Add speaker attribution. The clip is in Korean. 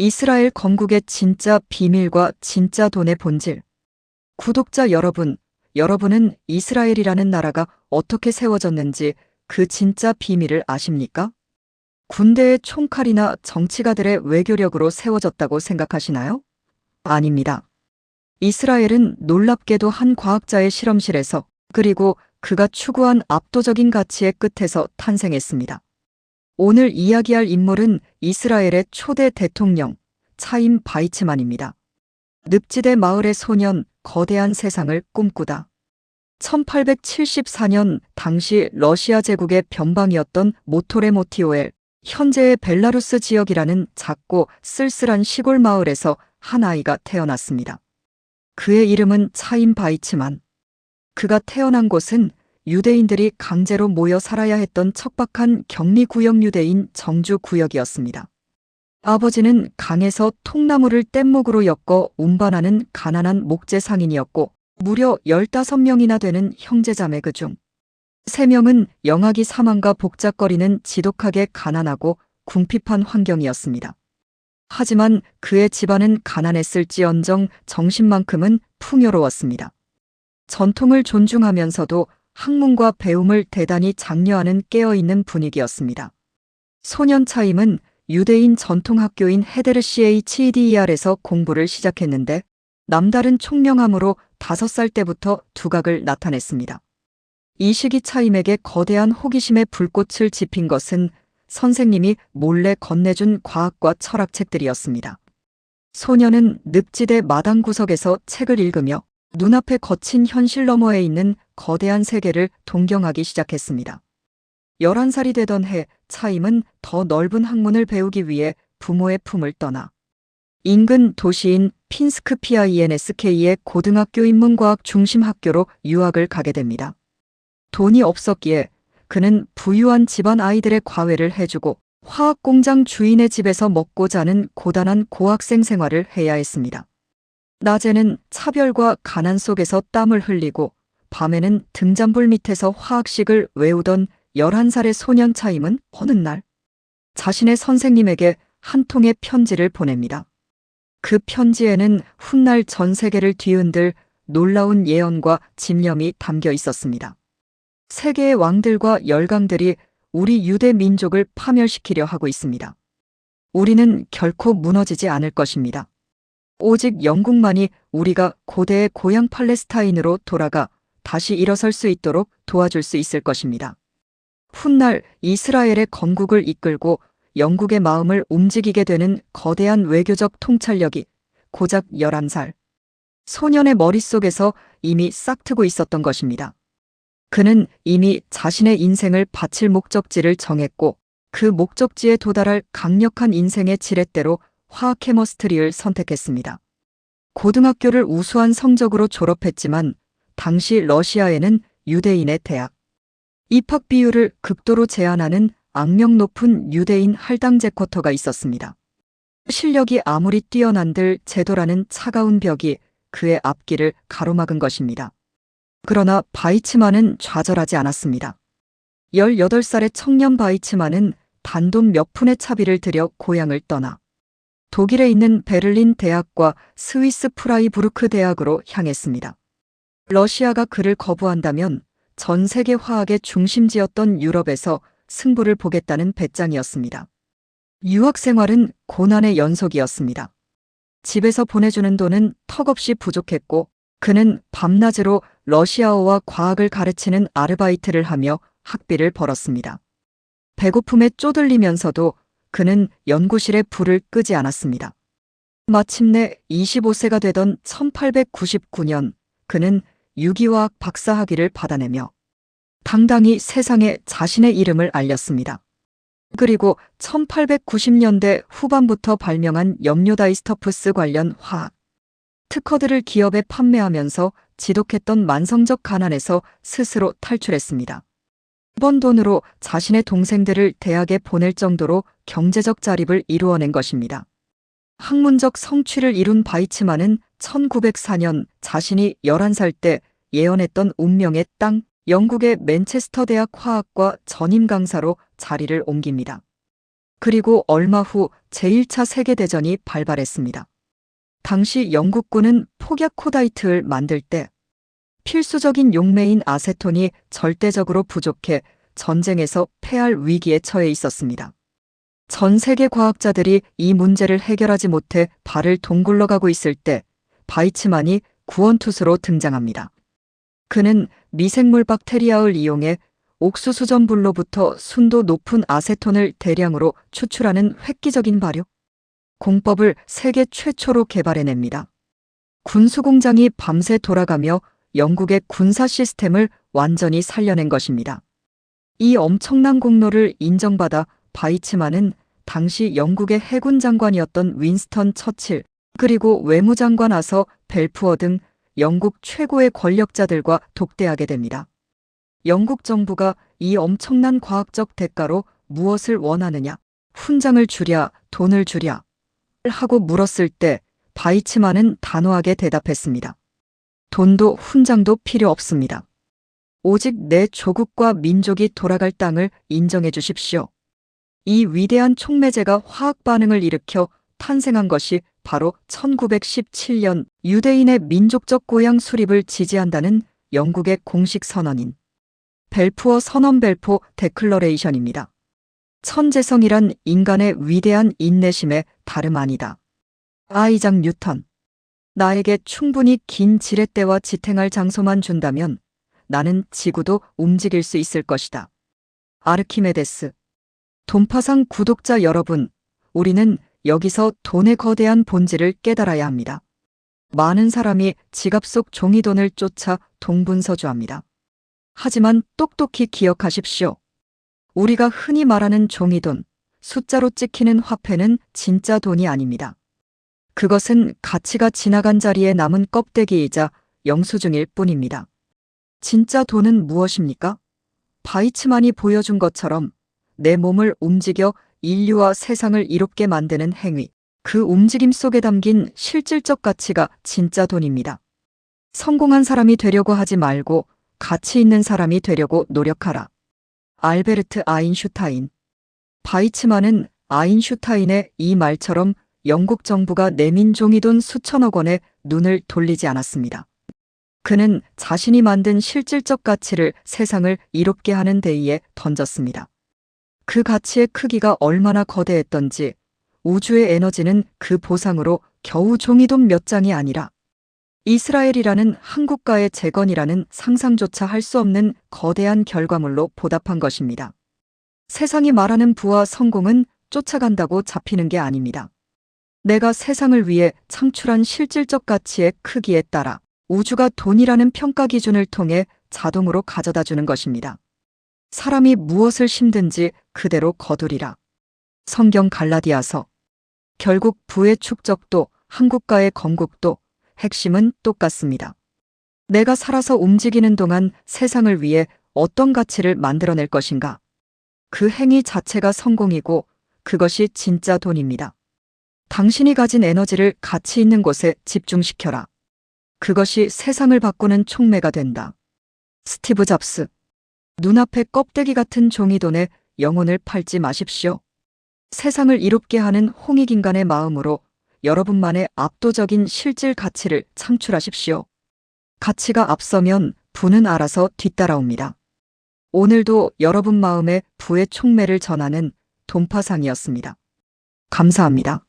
Speaker 1: 이스라엘 건국의 진짜 비밀과 진짜 돈의 본질. 구독자 여러분, 여러분은 이스라엘이라는 나라가 어떻게 세워졌는지 그 진짜 비밀을 아십니까? 군대의 총칼이나 정치가들의 외교력으로 세워졌다고 생각하시나요? 아닙니다. 이스라엘은 놀랍게도 한 과학자의 실험실에서, 그리고 그가 추구한 압도적인 가치의 끝에서 탄생했습니다. 오늘 이야기할 인물은 이스라엘의 초대 대통령 차임 바이츠만입니다. 늪지대 마을의 소년, 거대한 세상을 꿈꾸다. 1874년 당시 러시아 제국의 변방이었던 모토레모티오엘, 현재의 벨라루스 지역이라는 작고 쓸쓸한 시골 마을에서 한 아이가 태어났습니다. 그의 이름은 차임 바이츠만. 그가 태어난 곳은 유대인들이 강제로 모여 살아야 했던 척박한 격리구역 유대인 정주구역이었습니다. 아버지는 강에서 통나무를 뗏목으로 엮어 운반하는 가난한 목재 상인이었고, 무려 15명이나 되는 형제자매 그중 3명은 영아기 사망과 복잡거리는 지독하게 가난하고 궁핍한 환경이었습니다. 하지만 그의 집안은 가난했을지언정 정신만큼은 풍요로웠습니다. 전통을 존중하면서도 학문과 배움을 대단히 장려하는 깨어있는 분위기였습니다. 소년 차임은 유대인 전통학교인 헤데르시에이 치이디이알에서 공부를 시작했는데, 남다른 총명함으로 5살 때부터 두각을 나타냈습니다. 이 시기 차임에게 거대한 호기심의 불꽃을 지핀 것은 선생님이 몰래 건네준 과학과 철학책들이었습니다. 소년은 늪지대 마당 구석에서 책을 읽으며 눈앞에 거친 현실 너머에 있는 거대한 세계를 동경하기 시작했습니다. 11살이 되던 해 차임은 더 넓은 학문을 배우기 위해 부모의 품을 떠나 인근 도시인 핀스크피아이엔스케이의 고등학교 인문과학 중심 학교로 유학을 가게 됩니다. 돈이 없었기에 그는 부유한 집안 아이들의 과외를 해주고 화학공장 주인의 집에서 먹고 자는 고단한 고학생 생활을 해야 했습니다. 낮에는 차별과 가난 속에서 땀을 흘리고 밤에는 등잔불 밑에서 화학식을 외우던 11살의 소년 차임은 어느 날 자신의 선생님에게 한 통의 편지를 보냅니다. 그 편지에는 훗날 전 세계를 뒤흔들 놀라운 예언과 집념이 담겨 있었습니다. 세계의 왕들과 열강들이 우리 유대 민족을 파멸시키려 하고 있습니다. 우리는 결코 무너지지 않을 것입니다. 오직 영국만이 우리가 고대의 고향 팔레스타인으로 돌아가 다시 일어설 수 있도록 도와줄 수 있을 것입니다. 훗날 이스라엘의 건국을 이끌고 영국의 마음을 움직이게 되는 거대한 외교적 통찰력이 고작 11살 소년의 머릿속에서 이미 싹트고 있었던 것입니다. 그는 이미 자신의 인생을 바칠 목적지를 정했고, 그 목적지에 도달할 강력한 인생의 지렛대로 화학 케머스트리를 선택했습니다. 고등학교를 우수한 성적으로 졸업했지만 당시 러시아에는 유대인의 대학 입학 비율을 극도로 제한하는 악명 높은 유대인 할당제 쿼터가 있었습니다. 실력이 아무리 뛰어난들 제도라는 차가운 벽이 그의 앞길을 가로막은 것입니다. 그러나 바이츠만은 좌절하지 않았습니다. 18살의 청년 바이츠만은 단돈 몇 푼의 차비를 들여 고향을 떠나 독일에 있는 베를린 대학과 스위스 프라이부르크 대학으로 향했습니다. 러시아가 그를 거부한다면 전 세계 화학의 중심지였던 유럽에서 승부를 보겠다는 배짱이었습니다. 유학 생활은 고난의 연속이었습니다. 집에서 보내주는 돈은 턱없이 부족했고, 그는 밤낮으로 러시아어와 과학을 가르치는 아르바이트를 하며 학비를 벌었습니다. 배고픔에 쪼들리면서도 그는 연구실에 불을 끄지 않았습니다. 마침내 25세가 되던 1899년 그는 유기화학 박사학위를 받아내며 당당히 세상에 자신의 이름을 알렸습니다. 그리고 1890년대 후반부터 발명한 염료다이스터프스 관련 화학 특허들을 기업에 판매하면서 지독했던 만성적 가난에서 스스로 탈출했습니다. 번 돈으로 자신의 동생들을 대학에 보낼 정도로 경제적 자립을 이루어낸 것입니다. 학문적 성취를 이룬 바이츠만은 1904년 자신이 11살 때 예언했던 운명의 땅, 영국의 맨체스터 대학 화학과 전임 강사로 자리를 옮깁니다. 그리고 얼마 후 제1차 세계대전이 발발했습니다. 당시 영국군은 폭약코다이트를 만들 때 필수적인 용매인 아세톤이 절대적으로 부족해 전쟁에서 패할 위기에 처해 있었습니다. 전 세계 과학자들이 이 문제를 해결하지 못해 발을 동굴러 가고 있을 때 바이츠만이 구원투수로 등장합니다. 그는 미생물 박테리아를 이용해 옥수수전분로부터 순도 높은 아세톤을 대량으로 추출하는 획기적인 발효 공법을 세계 최초로 개발해냅니다. 군수공장이 밤새 돌아가며 영국의 군사 시스템을 완전히 살려낸 것입니다. 이 엄청난 공로를 인정받아 바이츠만은 당시 영국의 해군 장관이었던 윈스턴 처칠, 그리고 외무장관 아서 벨푸어 등 영국 최고의 권력자들과 독대하게 됩니다. 영국 정부가 이 엄청난 과학적 대가로 무엇을 원하느냐, 훈장을 주랴, 돈을 주랴 하고 물었을 때 바이츠만은 단호하게 대답했습니다. 돈도 훈장도 필요 없습니다. 오직 내 조국과 민족이 돌아갈 땅을 인정해 주십시오. 이 위대한 촉매제가 화학 반응을 일으켜 탄생한 것이 바로 1917년 유대인의 민족적 고향 수립을 지지한다는 영국의 공식 선언인 벨푸어 선언 벨포 데클러레이션입니다. 천재성이란 인간의 위대한 인내심의 다름 아니다. 아이작 뉴턴. 나에게 충분히 긴 지렛대와 지탱할 장소만 준다면 나는 지구도 움직일 수 있을 것이다. 아르키메데스. 돈파상 구독자 여러분, 우리는 여기서 돈의 거대한 본질을 깨달아야 합니다. 많은 사람이 지갑 속 종이돈을 쫓아 동분서주합니다. 하지만 똑똑히 기억하십시오. 우리가 흔히 말하는 종이돈, 숫자로 찍히는 화폐는 진짜 돈이 아닙니다. 그것은 가치가 지나간 자리에 남은 껍데기이자 영수증일 뿐입니다. 진짜 돈은 무엇입니까? 바이츠만이 보여준 것처럼 내 몸을 움직여 인류와 세상을 이롭게 만드는 행위, 그 움직임 속에 담긴 실질적 가치가 진짜 돈입니다. 성공한 사람이 되려고 하지 말고 가치 있는 사람이 되려고 노력하라. 알베르트 아인슈타인. 바이츠만은 아인슈타인의 이 말처럼 영국 정부가 내민 종이돈 수천억 원에 눈을 돌리지 않았습니다. 그는 자신이 만든 실질적 가치를 세상을 이롭게 하는 데이에 던졌습니다. 그 가치의 크기가 얼마나 거대했던지 우주의 에너지는 그 보상으로 겨우 종이돈 몇 장이 아니라 이스라엘이라는 한국가의 재건이라는 상상조차 할 수 없는 거대한 결과물로 보답한 것입니다. 세상이 말하는 부와 성공은 쫓아간다고 잡히는 게 아닙니다. 내가 세상을 위해 창출한 실질적 가치의 크기에 따라 우주가 돈이라는 평가 기준을 통해 자동으로 가져다 주는 것입니다. 사람이 무엇을 심든지 그대로 거두리라. 성경 갈라디아서. 결국 부의 축적도 한국가의 건국도 핵심은 똑같습니다. 내가 살아서 움직이는 동안 세상을 위해 어떤 가치를 만들어낼 것인가. 그 행위 자체가 성공이고 그것이 진짜 돈입니다. 당신이 가진 에너지를 가치 있는 곳에 집중시켜라. 그것이 세상을 바꾸는 촉매가 된다. 스티브 잡스. 눈앞의 껍데기 같은 종이돈에 영혼을 팔지 마십시오. 세상을 이롭게 하는 홍익인간의 마음으로 여러분만의 압도적인 실질 가치를 창출하십시오. 가치가 앞서면 부는 알아서 뒤따라옵니다. 오늘도 여러분 마음에 부의 촉매를 전하는 돈파상이었습니다. 감사합니다.